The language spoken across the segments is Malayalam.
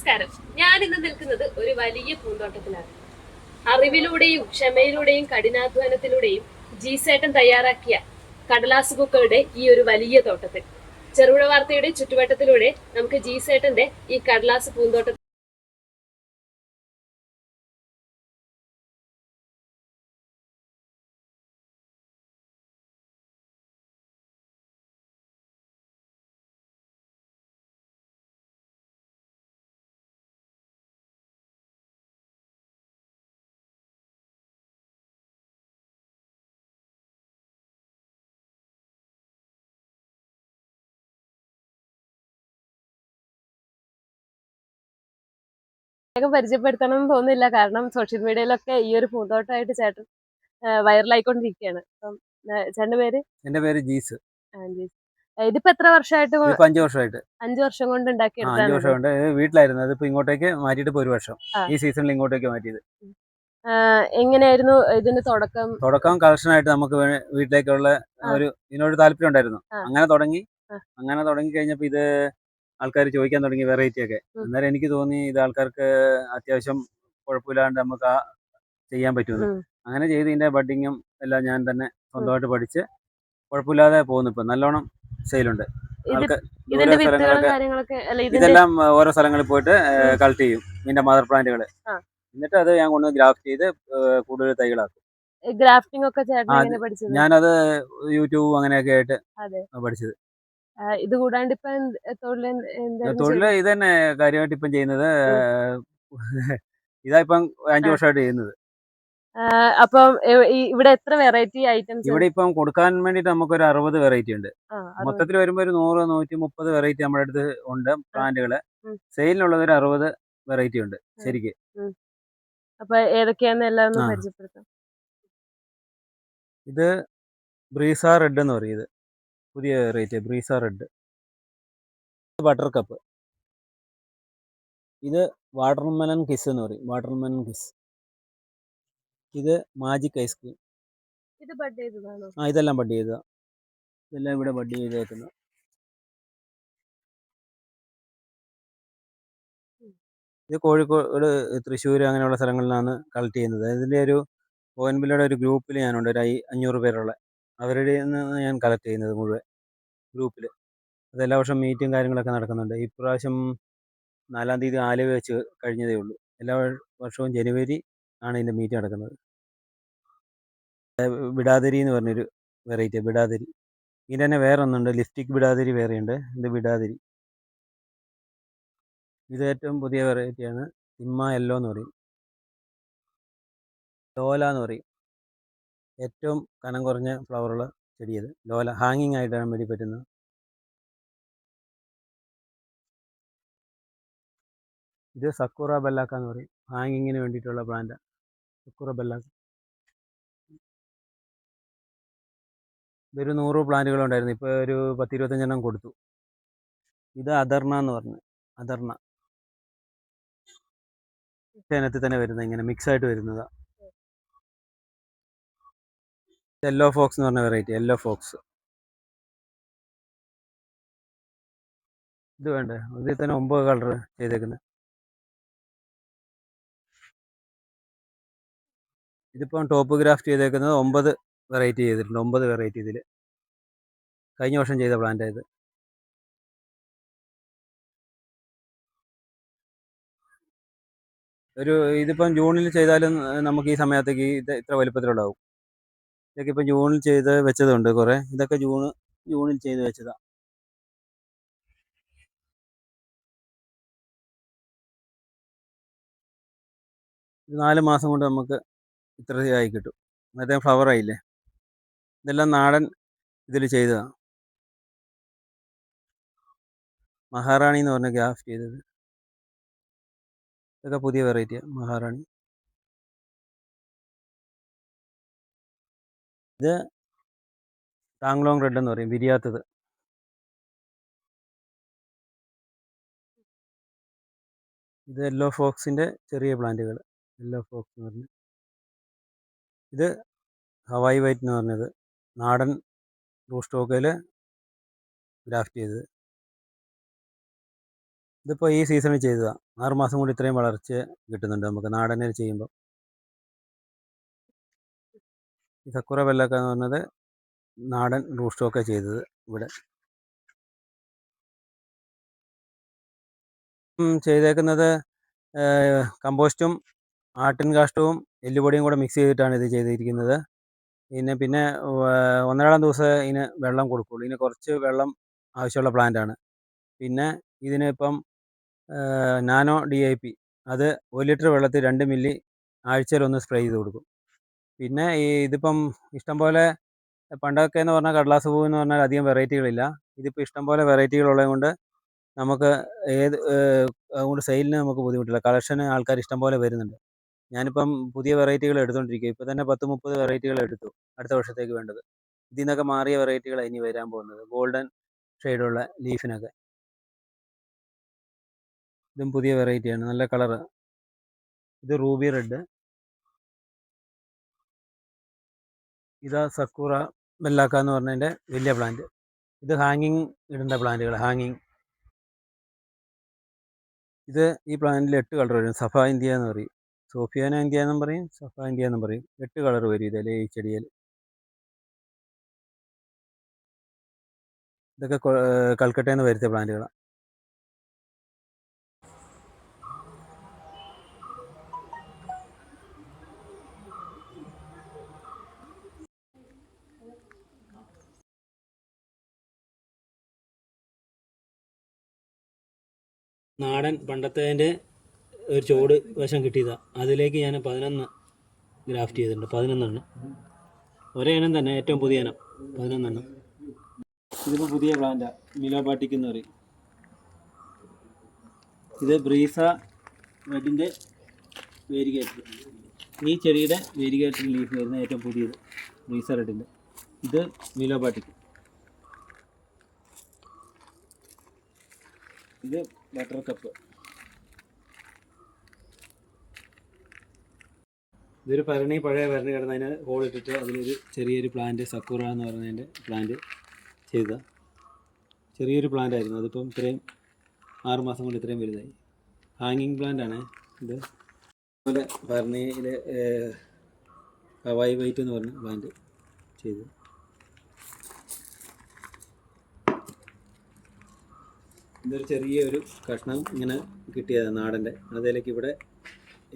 നമസ്കാരം. ഞാൻ ഇന്ന് നിൽക്കുന്നത് ഒരു വലിയ പൂന്തോട്ടത്തിലാണ്. അറിവിലൂടെയും ക്ഷമയിലൂടെയും കഠിനാധ്വാനത്തിലൂടെയും ജീസേട്ടൻ തയ്യാറാക്കിയ കടലാസ് പൂക്കളുടെ ഈ ഒരു വലിയ തോട്ടത്തിൽ ചെറുപുഴ വാർത്തയുടെ ചുറ്റുവട്ടത്തിലൂടെ നമുക്ക് ജീസേട്ടന്റെ ഈ കടലാസ് പൂന്തോട്ടത്തിൽ പരിചയപ്പെടുത്തണം എന്ന് തോന്നുന്നില്ല. കാരണം സോഷ്യൽ മീഡിയയിലൊക്കെ ഈ ഒരു പൂന്തോട്ടമായിട്ട് ചേട്ടൻ വൈറലായിക്കൊണ്ടിരിക്കുകയാണ്. അപ്പം ചേട്ടന്റെ പേര്? എന്റെ പേര് ജീസ്. ഇതിപ്പോ എത്ര വർഷമായിട്ട്? 5 വർഷമായിട്ട്. 5 വർഷം കൊണ്ട് 5 വർഷം കൊണ്ട് വീട്ടിലായിരുന്നു. അതിപ്പോ ഇങ്ങോട്ടേക്ക് മാറ്റിയിട്ട് ഇപ്പൊ 1 വർഷം. ഈ സീസണിൽ ഇങ്ങോട്ടേക്ക് മാറ്റിയത്. എങ്ങനെയായിരുന്നു ഇതിന്റെ തുടക്കം? കളക്ഷൻ ആയിട്ട് നമുക്ക് വീട്ടിലേക്കുള്ള ഒരു ഇതിനോട് താല്പര്യം ഉണ്ടായിരുന്നു. അങ്ങനെ തുടങ്ങി കഴിഞ്ഞപ്പോ ഇത് ആൾക്കാർ ചോദിക്കാൻ തുടങ്ങി, വെറൈറ്റി ഒക്കെ. അന്നേരം എനിക്ക് തോന്നി ഇത് ആൾക്കാർക്ക് അത്യാവശ്യം കുഴപ്പമില്ലാണ്ട് നമുക്ക് ചെയ്യാൻ പറ്റുമെന്ന്. അങ്ങനെ ചെയ്ത് ഇതിന്റെ ബഡിങ്ങും എല്ലാം ഞാൻ തന്നെ സ്വന്തമായിട്ട് പഠിച്ച് കുഴപ്പമില്ലാതെ പോകുന്നു. ഇപ്പൊ നല്ലോണം സെയിലുണ്ട്. ഇതെല്ലാം ഓരോ സ്ഥലങ്ങളിൽ പോയിട്ട് കളക്ട് ചെയ്യും ഇതിന്റെ മദർ പ്ലാന്റുകൾ. എന്നിട്ട് അത് ഞാൻ കൊണ്ട് ഗ്രാഫ്റ്റ് ചെയ്ത് കൂടുതൽ തൈകളാക്കും. ഗ്രാഫ്റ്റിംഗ് ഒക്കെ ചേട്ടൻ എങ്ങനെ പഠിച്ചത്? ഞാനത് യൂട്യൂബ് അങ്ങനെയൊക്കെ ആയിട്ട് പഠിച്ചത്. ഇത് കൂടാണ്ട് ഇപ്പൊ തൊഴില് ഇത് തന്നെ കാര്യമായിട്ട് ഇപ്പം ചെയ്യുന്നത്. ഇതാ ഇപ്പം 5 വർഷമായിട്ട് ചെയ്യുന്നത്. അപ്പം ഇവിടെ എത്ര വെറൈറ്റി ഐറ്റംസ്? ഇവിടെ ഇപ്പം കൊടുക്കാൻ വേണ്ടിട്ട് നമുക്കൊരു 60 വെറൈറ്റി ഉണ്ട്. മൊത്തത്തിൽ വരുമ്പോ ഒരു 100-130 വെറൈറ്റി നമ്മുടെ അടുത്ത് ഉണ്ട് പ്ലാന്റുകള്. സെയിലിനുള്ളത് ഒരു 60 വെറൈറ്റി ഉണ്ട് ശരിക്ക്. അപ്പൊ ഏതൊക്കെയാന്ന് എല്ലാം ഒന്ന് പരിചയപ്പെടുത്താം. ഇത് ബ്രീസ റെഡ് എന്ന് പറയും. ഇത് പുതിയ വെറൈറ്റി ബ്രീസ റെഡ്. Butter cup. ഇത് വാട്ടർമെലൺ കിസ് എന്ന് പറയും. Watermelon kiss. ഇത് മാജിക് ഐസ്ക്രീം. ഇത് ബഡ് ചെയ്തതാണോ? ഇതെല്ലാം ബഡ് ചെയ്തതാ. ഇതെല്ലാം ഇവിടെ ബഡ് ചെയ്തേക്കുന്നത്. ഇത് കോഴിക്കോട്, തൃശ്ശൂർ അങ്ങനെയുള്ള സ്ഥലങ്ങളിലാണ് കളക്ട് ചെയ്യുന്നത്. ഇതിൻ്റെ ഒരു ONBിലയുടെ ഒരു ഗ്രൂപ്പിൽ ഞാനുണ്ട്. ഒരു 500 പേരുള്ള. അവരുടെ നിന്ന് ഞാൻ കളക്ട് ചെയ്യുന്നത് മുഴുവൻ ഗ്രൂപ്പിൽ. അത് എല്ലാ വർഷവും മീറ്റും കാര്യങ്ങളൊക്കെ നടക്കുന്നുണ്ട്. ഇപ്രാവശ്യം 4-ാം തീയതി ആലുവ വെച്ച് കഴിഞ്ഞതേ ഉള്ളൂ. എല്ലാ വർഷവും ജനുവരി ആണ് ഇതിൻ്റെ മീറ്റ് നടക്കുന്നത്. ബിഡാദരി എന്ന് പറഞ്ഞൊരു വെറൈറ്റി. ബിഡാദരി. ഇതിൻ്റെ തന്നെ വേറെ ഒന്നുണ്ട്. ലിപ്സ്റ്റിക് ബിഡാദരി വേറെയുണ്ട്. ഇത് ബിഡാദരി. ഇത് ഏറ്റവും പുതിയ വെറൈറ്റിയാണ്. സിമ്മ യെല്ലോ എന്ന് പറയും. ലോല എന്ന് പറയും. ഏറ്റവും കനം കുറഞ്ഞ ഫ്ലവറുള്ള ചെടിയത് ലോല. ഹാങ്ങിങ് ആയിട്ടാണ് വേണ്ടി പറ്റുന്നത്. ഇത് സക്കുറ ബെല്ലാക്ക എന്ന് പറയും. ഹാങ്ങിങ്ങിന് വേണ്ടിയിട്ടുള്ള പ്ലാന്റ്. സക്കുറ ബെല്ലാക്ക. ഇതൊരു 100 പ്ലാന്റുകളുണ്ടായിരുന്നു. ഇപ്പോൾ ഒരു 10-25 കൊടുത്തു. ഇത് അദർണ എന്ന് പറഞ്ഞു. അദർണ ഇനത്തിൽ തന്നെ വരുന്നത്. ഇങ്ങനെ മിക്സ് ആയിട്ട് വരുന്നതാ. യെല്ലോ ഫോക്സ് എന്ന് പറഞ്ഞ വെറൈറ്റി. Yellow Fox. ഇത് വേണ്ടേ? ഇതിൽ തന്നെ 9 കളർ ചെയ്തേക്കുന്നത്. ഇതിപ്പം ടോപ്പ് ഗ്രാഫ്റ്റ് ചെയ്തേക്കുന്നത് 9 വെറൈറ്റി ചെയ്തിട്ടുണ്ട്. 9 വെറൈറ്റി ഇതിൽ. കഴിഞ്ഞ വർഷം ചെയ്ത പ്ലാന്റ് ഇത്. ഇതിപ്പം ജൂണിൽ ചെയ്താലും നമുക്ക് ഈ സമയത്തേക്ക് ഇത് ഇത്ര വലുപ്പത്തിലുണ്ടാവും. ഇതൊക്കെ ഇപ്പം ജൂണിൽ ചെയ്ത് വെച്ചതുണ്ട് കുറേ. ഇതൊക്കെ ജൂണിൽ ചെയ്ത് വെച്ചതാ. 4 മാസം കൊണ്ട് നമുക്ക് ഇത്രയായി കിട്ടും. അന്നേരം ഫ്ലവർ ആയില്ലേ. ഇതെല്ലാം നാടൻ ഇതിൽ ചെയ്തതാണ്. മഹാറാണി എന്ന് പറഞ്ഞ ഗ്രാഫ്റ്റ് ചെയ്തത്. ഇതൊക്കെ പുതിയ വെറൈറ്റിയാണ്. മഹാറാണി. ഇത് ടാങ്ലോങ് റെഡ് എന്ന് പറയും. വിരിയാത്തത്. ഇത് യെല്ലോ ഫോക്സിൻ്റെ ചെറിയ പ്ലാന്റുകൾ. യെല്ലോ ഫോക്സ് എന്ന് പറഞ്ഞ്. ഇത് ഹവായി വൈറ്റ് എന്ന് പറഞ്ഞത്. നാടൻ റൂസ്റ്റോക്കയിൽ ഗ്രാഫ്റ്റ് ചെയ്തത്. ഇതിപ്പോൾ ഈ സീസണിൽ ചെയ്തതാണ്. 6 മാസം കൊണ്ട് ഇത്രയും വളർച്ച കിട്ടുന്നുണ്ട് നമുക്ക് നാടനിൽ ചെയ്യുമ്പോൾ. ഈ സക്കുറ ബെല്ലക്ക എന്ന് പറഞ്ഞത് നാടൻ റൂട്ട് സ്റ്റോക്കാണ് ചെയ്തത് ഇവിടെ. ചെയ്തേക്കുന്നത് കമ്പോസ്റ്റും ആട്ടിൻ കാഷ്ടവും എല്ലുപൊടിയും കൂടെ മിക്സ് ചെയ്തിട്ടാണ് ഇത് ചെയ്തിരിക്കുന്നത്. പിന്നെ 1-2 ദിവസം ഇതിന് വെള്ളം കൊടുക്കുള്ളൂ. ഇതിന് കുറച്ച് വെള്ളം ആവശ്യമുള്ള പ്ലാന്റാണ്. പിന്നെ ഇതിനിപ്പം നാനോ DAP അത് 1 ലിറ്റർ വെള്ളത്തിൽ 2 മില്ലി ആഴ്ചയിലൊന്ന് സ്പ്രേ ചെയ്ത് കൊടുക്കും. പിന്നെ ഇതിപ്പം ഇഷ്ടംപോലെ പണ്ടൊക്കെ എന്ന് പറഞ്ഞാൽ കടലാസ് പൂ എന്ന് പറഞ്ഞാൽ അധികം വെറൈറ്റികളില്ല. ഇതിപ്പോൾ ഇഷ്ടംപോലെ വെറൈറ്റികളുള്ളത് കൊണ്ട് നമുക്ക് അതുകൊണ്ട് സെയിലിന് നമുക്ക് ബുദ്ധിമുട്ടില്ല. കളക്ഷന് ആൾക്കാർ ഇഷ്ടംപോലെ വരുന്നുണ്ട്. ഞാനിപ്പം പുതിയ വെറൈറ്റികൾ എടുത്തുകൊണ്ടിരിക്കുക. ഇപ്പോൾ തന്നെ 10-30 വെറൈറ്റികൾ എടുത്തു അടുത്ത വർഷത്തേക്ക് വേണ്ടത്. ഇതിൽ നിന്നൊക്കെ മാറിയ വെറൈറ്റികളാണ് ഇനി വരാൻ പോകുന്നത്. ഗോൾഡൻ ഷെയ്ഡുള്ള ലീഫിനൊക്കെ. ഇതും പുതിയ വെറൈറ്റിയാണ്, നല്ല കളറ്. ഇത് റൂബി റെഡ്. ഇതാ സക്കുറ ബെല്ലാക്ക എന്ന് പറഞ്ഞതിൻ്റെ വലിയ പ്ലാന്റ്. ഇത് ഹാങ്ങിങ് ഇടേണ്ട പ്ലാന്റുകൾ, ഹാങ്ങിങ്. ഇത് ഈ പ്ലാന്റിൽ 8 കളർ വരും. സഫ ഇന്ത്യ എന്ന് പറയും, സോഫിയാന ഇന്ത്യ എന്നും പറയും, സഫ ഇന്ത്യ എന്നും പറയും. 8 കളർ വരും ഇതിൽ, ഈ ചെടിയിൽ. ഇതൊക്കെ കൽക്കട്ടയിൽ നിന്ന് വരുത്തിയ പ്ലാന്റുകളാണ്. നാടൻ പണ്ടത്തേൻ്റെ ഒരു ചോട് വശം കിട്ടിയതാണ്. അതിലേക്ക് ഞാൻ 11 ഗ്രാഫ്റ്റ് ചെയ്തിട്ടുണ്ട്. 11 ഒരേ ഇനം തന്നെ, ഏറ്റവും പുതിയ ഇനം 11. ഇതിപ്പോൾ പുതിയ പ്ലാന്റാണ്, മിലോബാട്ടിക് എന്ന് പറയും. ഇത് ബ്രീസ റെഡിൻ്റെ വേരിഗേറ്റർ. ഈ ചെടിയുടെ വേരിഗേറ്റർ ലീഫ് വരുന്ന ഏറ്റവും പുതിയത് ബ്രീസ റെഡിൻ്റെ. ഇത് മിലോബാട്ടിക്. ഇത് ബട്ടർ കപ്പ്. ഇതൊരു പഴയ ഭരണി കിടന്നതിന് ഹോളിട്ടിട്ട് അതിലൊരു ചെറിയൊരു പ്ലാന്റ്, സക്കുറ എന്ന് പറയുന്നതിൻ്റെ പ്ലാന്റ് ചെയ്ത ചെറിയൊരു പ്ലാന്റ് ആയിരുന്നു. അതിപ്പം ഇത്രയും 6 മാസം കൊണ്ട് ഇത്രയും വലുതായി. ഹാങ്ങിങ് പ്ലാന്റ് ആണ് ഇത്. അതുപോലെ ഭരണിയിൽ ഹവായി വൈറ്റ് എന്ന് പറഞ്ഞ പ്ലാന്റ് ചെയ്തു. ഇതൊരു ചെറിയൊരു കഷ്ണം ഇങ്ങനെ കിട്ടിയതാണ് നാടൻ്റെ. അതിലേക്ക് ഇവിടെ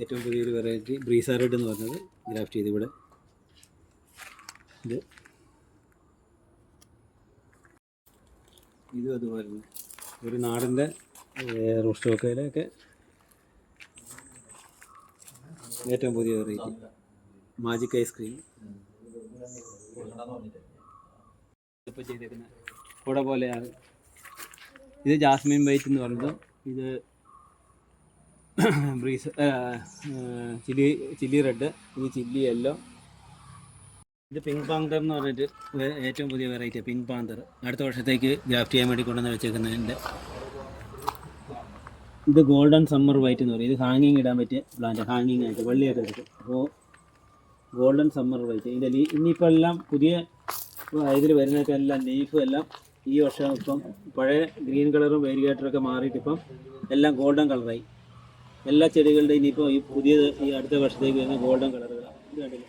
ഏറ്റവും പുതിയൊരു വെറൈറ്റി ബ്രീസ റെഡ് എന്ന് പറഞ്ഞത് ഗ്രാഫ്റ്റ് ചെയ്ത് ഇവിടെ. ഇതും അതുപോലെ തന്നെ ഒരു നാടൻ്റെ റോസ്റ്റോക്കയിലൊക്കെ ഏറ്റവും പുതിയ വെറൈറ്റി മാജിക് ഐസ്ക്രീം. ഇപ്പോൾ ചെയ്തേക്കുന്ന കുട പോലെയാണ്. ഇത് ജാസ്മിൻ വൈറ്റ് എന്ന് പറയുന്നത്. ഇത് ബ്രീസ് ചില്ലി റെഡ്. ഇത് ചില്ലി യെല്ലോ. ഇത് പിങ്ക് പാന്തർ എന്ന് പറഞ്ഞിട്ട് ഏറ്റവും പുതിയ വെറൈറ്റി പിങ്ക് പാന്തർ. അടുത്ത വർഷത്തേക്ക് ഗ്രാഫ്റ്റ് ചെയ്യാൻ വേണ്ടി കൊണ്ടുവന്ന് വെച്ചേക്കുന്നതിൻ്റെ. ഇത് ഗോൾഡൻ സമ്മർ വൈറ്റ് എന്ന് പറയും. ഇത് ഹാങ്ങിങ് ഇടാൻ പറ്റിയ പ്ലാന്റ്, ഹാങ്ങിങ് ആയിട്ട് വള്ളിയൊക്കെ എടുക്കും. അപ്പോൾ ഗോൾഡൻ സമ്മർ വൈറ്റ്. ഇതിൻ്റെ ഇനിയിപ്പോൾ എല്ലാം പുതിയ ഇതിൽ വരുന്നതൊക്കെ എല്ലാം ലീഫും എല്ലാം ഈ വർഷം ഇപ്പം പഴയ ഗ്രീൻ കളറും വേരിഗേറ്ററൊക്കെ മാറിയിട്ട് ഇപ്പം എല്ലാം ഗോൾഡൻ കളറായി. എല്ലാ ചെടികളുടെ ഇനിയിപ്പോൾ ഈ പുതിയത് ഈ അടുത്ത വർഷത്തേക്ക് വരുന്ന ഗോൾഡൻ കളറുകളാണ്. ഇത് കണ്ടില്ല,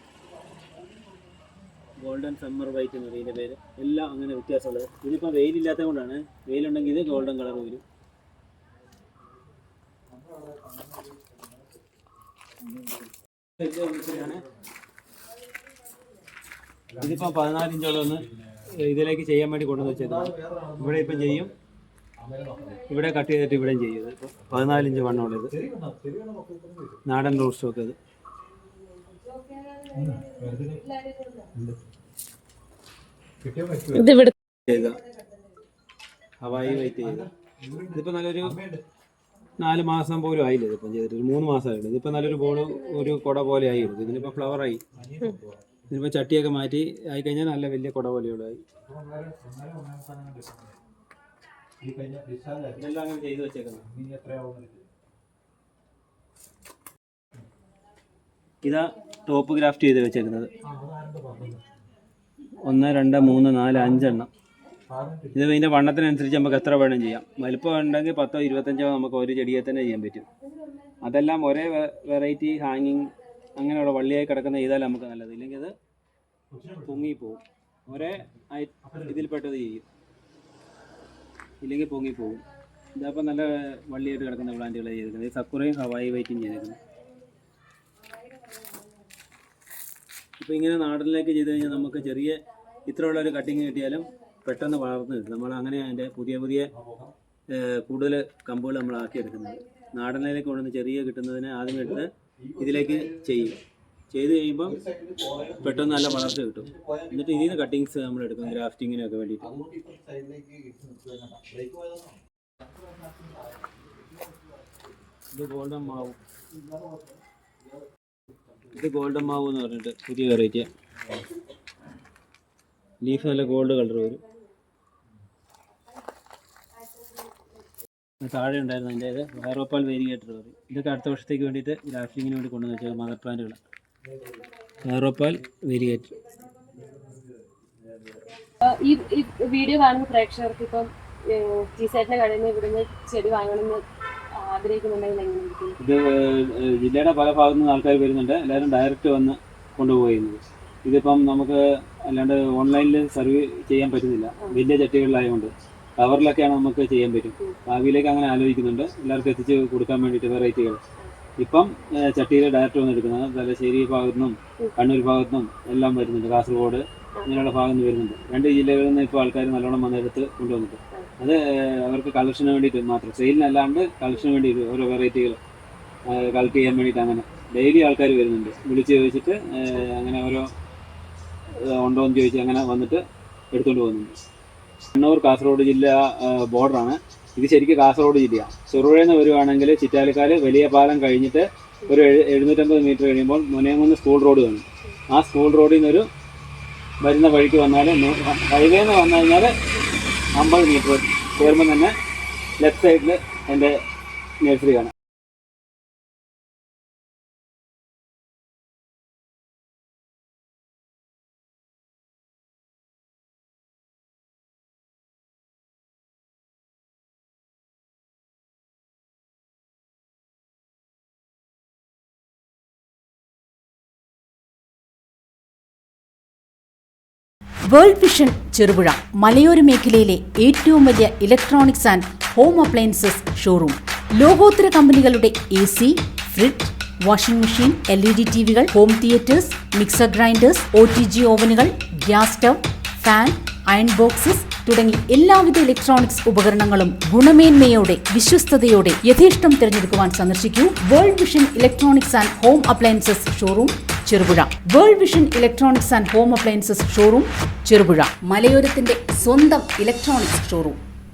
ഗോൾഡൻ സമ്മർ വൈറ്റ് എന്ന് പറയും ഇതിൻ്റെ പേര്. എല്ലാം അങ്ങനെ വ്യത്യാസമുള്ളത്. ഇതിപ്പോൾ വെയിലില്ലാത്തത് കൊണ്ടാണ്. വെയിലുണ്ടെങ്കിൽ ഇത് ഗോൾഡൻ കളർ വരും. ഇതിപ്പോൾ 14 ഇഞ്ചോളൊന്ന് ഇതിലേക്ക് ചെയ്യാൻ വേണ്ടി കൊണ്ടുവന്ന് വെച്ചേക്കുന്നത്. ഇവിടെ ഇപ്പം ചെയ്യും, ഇവിടെ കട്ട് ചെയ്തിട്ട് ഇവിടെയും ചെയ്യും. ഇപ്പോൾ 14 ഇഞ്ച് വണ്ണമുള്ളത് നാടൻ റൂട്ട് സ്റ്റോക്ക്. ഇത് ചെയ്ത ഹവായി വൈറ്റ് ചെയ്ത. ഇതിപ്പോൾ നല്ലൊരു 4 മാസം പോലും ആയില്ല. ഇതിപ്പം ചെയ്തിട്ട് 3 മാസമായില്ല. ഇതിപ്പോൾ നല്ലൊരു ബോള് ഒരു കുട പോലെ ആയിരുന്നു. ഇതിനിപ്പോൾ ഫ്ലവറായി. ഇതിനിപ്പോൾ ചട്ടിയൊക്കെ മാറ്റി ആയിക്കഴിഞ്ഞാൽ നല്ല വലിയ കുട പോലെയുള്ളതായി. ഇതെല്ലാം അങ്ങനെ ചെയ്ത് വെച്ചേക്കുന്നത്. ഇതാ ടോപ്പ് ഗ്രാഫ്റ്റ് ചെയ്ത് വെച്ചേക്കുന്നത്. 1, 2, 3, 4, 5 എണ്ണം ഇത് ഇതിൻ്റെ വണ്ണത്തിനനുസരിച്ച് നമുക്ക് എത്ര വേണം ചെയ്യാം. വലിപ്പം ഉണ്ടെങ്കിൽ 10 25 നമുക്ക് ഒരു ചെടിയെ തന്നെ ചെയ്യാൻ പറ്റും. അതെല്ലാം ഒരേ വെറൈറ്റി ഹാങ്ങിങ് അങ്ങനെയുള്ള വള്ളിയായി കിടക്കുന്ന ചെയ്താൽ നമുക്ക് നല്ലത്. ഇല്ലെങ്കിൽ അത് പൊങ്ങിപ്പോവും. ഒരേ ഇതിൽപ്പെട്ടത് ചെയ്യും, ഇല്ലെങ്കിൽ പൊങ്ങിപ്പോവും. ഇതപ്പോൾ നല്ല വള്ളിയായിട്ട് കിടക്കുന്ന പ്ലാന്റുകൾ ചെയ്തിരിക്കുന്നത്. ഈ സക്കുറയും ഹവായി വൈറ്റും ചെയ്തിരിക്കുന്നത്. ഇപ്പോൾ ഇങ്ങനെ നാടനിലേക്ക് ചെയ്ത് കഴിഞ്ഞാൽ നമുക്ക് ചെറിയ ഇത്രയുള്ളൊരു കട്ടിങ് കിട്ടിയാലും പെട്ടെന്ന് വളർന്ന് കിട്ടും. നമ്മൾ അങ്ങനെ അതിൻ്റെ പുതിയ കൂടുതൽ കമ്പുകൾ നമ്മൾ ആക്കിയെടുക്കുന്നത്. നാടനിലേക്ക് കൊണ്ടുവന്ന് ചെറിയ കിട്ടുന്നതിന് ആദ്യം എടുത്ത് ഇതിലേക്ക് ചെയ്ത് കഴിയുമ്പം പെട്ടെന്ന് നല്ല വളർച്ച കിട്ടും. എന്നിട്ട് ഇതിൽ നിന്ന് കട്ടിങ്സ് നമ്മൾ എടുക്കും ഗ്രാഫ്റ്റിങ്ങിനൊക്കെ വേണ്ടിയിട്ട്. ഇത് ഗോൾഡൻ മാവ് എന്ന് പറഞ്ഞിട്ട് പുതിയ വെറൈറ്റിയാണ്. ലീഫ് നല്ല ഗോൾഡ് കളർ വരും. താഴെ ഉണ്ടായിരുന്നു അതിൻ്റെ വയറോപ്പാൽ വേരിയേറ്റർ പറയും. ഇതൊക്കെ അടുത്ത വർഷത്തേക്ക് വേണ്ടിയിട്ട് ഗ്രാഫ്റ്റിങ്ങിന് വേണ്ടി കൊണ്ടുവന്ന് വെച്ചാൽ മദർ പ്ലാന്റുകൾ. വയറോപ്പാൽ വേരിയേറ്റർ. ഈ വീഡിയോ കാണുന്ന പ്രേക്ഷകർക്ക് ഇപ്പം ജീസേട്ടൻ്റെ കടയിൽ നിന്ന് ഇവിടുന്ന് ചെടി വാങ്ങണമെന്ന് ആഗ്രഹിക്കുന്നുണ്ടെങ്കിൽ എങ്ങനെയായിരിക്കും? ഇത് ജില്ലയുടെ പല ഭാഗത്തു നിന്ന് ആൾക്കാർ വരുന്നുണ്ട്. എല്ലാവരും ഡയറക്റ്റ് വന്ന് കൊണ്ടുപോകുന്നത്. ഇതിപ്പം നമുക്ക് അല്ലാണ്ട് ഓൺലൈനിൽ സർവീസ് ചെയ്യാൻ പറ്റുന്നില്ല, വലിയ ചട്ടികളിലായതുകൊണ്ട്. കവറിലൊക്കെയാണ് നമുക്ക് ചെയ്യാൻ പറ്റും. ഭാവിയിലേക്ക് അങ്ങനെ ആലോചിക്കുന്നുണ്ട്, എല്ലാവർക്കും എത്തിച്ച് കൊടുക്കാൻ വേണ്ടിയിട്ട് വെറൈറ്റികൾ. ഇപ്പം ചട്ടിയിൽ ഡയറക്റ്റ് വന്ന് എടുക്കുന്നത് തലശ്ശേരി ഭാഗത്തു നിന്നും കണ്ണൂർ ഭാഗത്തു നിന്നും എല്ലാം വരുന്നുണ്ട്. കാസർഗോഡ് ഇങ്ങനെയുള്ള ഭാഗത്ത് നിന്ന് വരുന്നുണ്ട്. 2 ജില്ലകളിൽ നിന്ന് ഇപ്പോൾ ആൾക്കാർ നല്ലോണം വന്നെടുത്ത് കൊണ്ടുവന്നിട്ട് അത് അവർക്ക് കളക്ഷന് വേണ്ടിയിട്ട് മാത്രം, സെയിലിനല്ലാണ്ട് കളക്ഷന് വേണ്ടിയിട്ട് ഓരോ വെറൈറ്റികൾ കളക്ട് ചെയ്യാൻ വേണ്ടിയിട്ട് അങ്ങനെ ഡെയിലി ആൾക്കാർ വരുന്നുണ്ട്. വിളിച്ച് ചോദിച്ചിട്ട് അങ്ങനെ ഓരോ ഉണ്ടോ എന്ന് ചോദിച്ച് അങ്ങനെ വന്നിട്ട് എടുത്തുകൊണ്ട് പോകുന്നുണ്ട്. കണ്ണൂർ കാസർഗോഡ് ജില്ല ബോർഡറാണ്. ഇത് ശരിക്കും കാസർഗോഡ് ജില്ലയാണ്. ചെറുപുഴയിൽ നിന്ന് വരുവാണെങ്കിൽ ചിറ്റാലിക്കാൽ വലിയ പാലം കഴിഞ്ഞിട്ട് ഒരു 750 മീറ്റർ കഴിയുമ്പോൾ മുനയംകുന്ന് സ്കൂൾ റോഡ് കാണും. ആ സ്കൂൾ റോഡിൽ നിന്നൊരു വരുന്ന വഴിക്ക് വന്നാൽ ഹൈവേ നിന്ന് വന്നു കഴിഞ്ഞാൽ 50 മീറ്റർ ചേർന്ന് തന്നെ ലെഫ്റ്റ് സൈഡിൽ എൻ്റെ നഴ്സറി കാണാം. വേൾഡ് വിഷൻ ചെറുപുഴ മലയോര മേഖലയിലെ ഏറ്റവും വലിയ electronics and home appliances showroom. ലോകോത്തര കമ്പനികളുടെ AC, fridge, washing machine, LED TVകൾ, home theatres, mixer grinders, OTG ഓവനുകൾ, gas stove, fan, iron boxes തുടങ്ങി എല്ലാവിധ ഇലക്ട്രോണിക്സ് ഉപകരണങ്ങളും ഗുണമേന്മയോടെ വിശ്വസ്തയോടെ യഥേഷ്ടം തിരഞ്ഞെടുക്കുവാൻ സന്ദർശിക്കൂ world vision electronics and home appliances showroom Cherupuzha. World vision electronics and home appliances showroom Cherupuzha, മലയോരത്തിന്റെ സ്വന്തം ഇലക്ട്രോണിക്സ് ഷോറൂം.